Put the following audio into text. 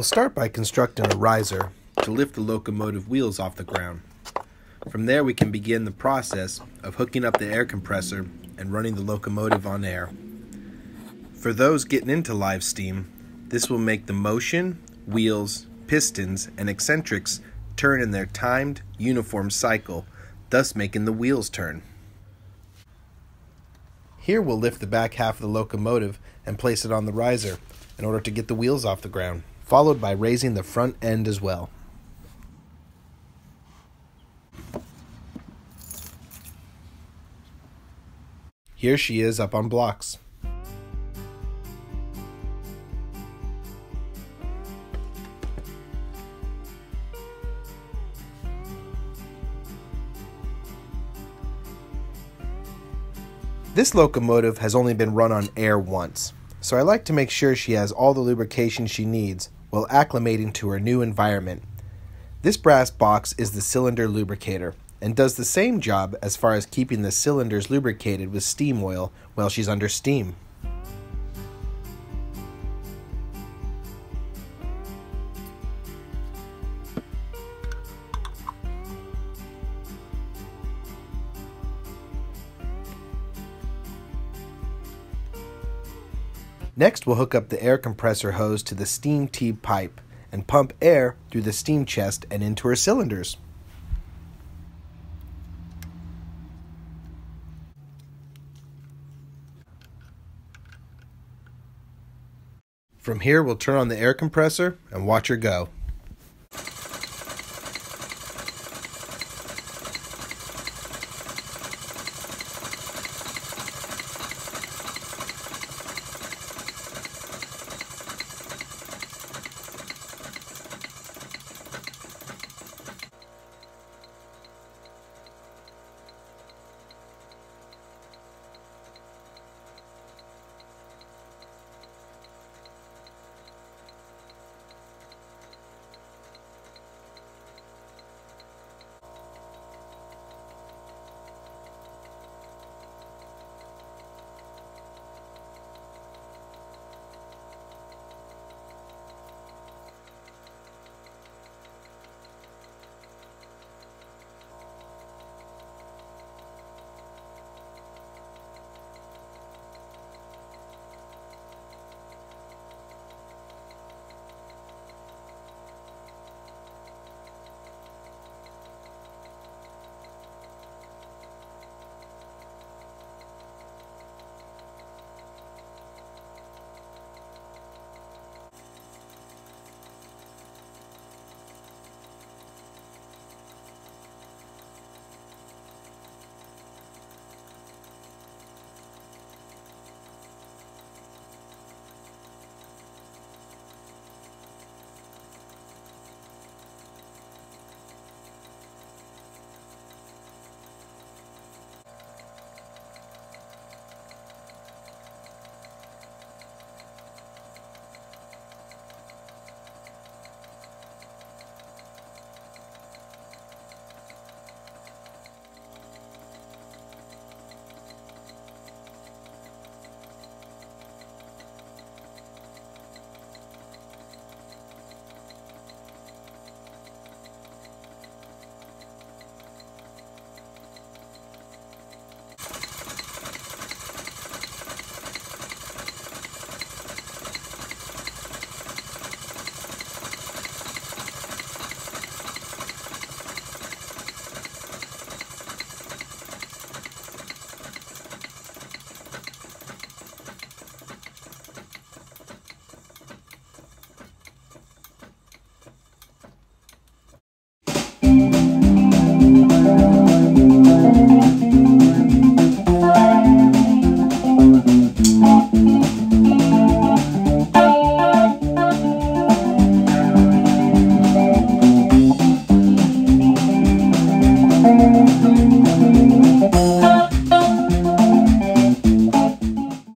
start by constructing a riser to lift the locomotive wheels off the ground. From there we can begin the process of hooking up the air compressor and running the locomotive on air. For those getting into live steam, this will make the motion, wheels, pistons, and eccentrics turn in their timed, uniform cycle, thus making the wheels turn. Here we'll lift the back half of the locomotive and place it on the riser in order to get the wheels off the ground, followed by raising the front end as well. Here she is up on blocks. This locomotive has only been run on air once, so I like to make sure she has all the lubrication she needs while acclimating to her new environment. This brass box is the cylinder lubricator and does the same job as far as keeping the cylinders lubricated with steam oil while she's under steam. Next, we'll hook up the air compressor hose to the steam tube pipe and pump air through the steam chest and into her cylinders. From here, we'll turn on the air compressor and watch her go.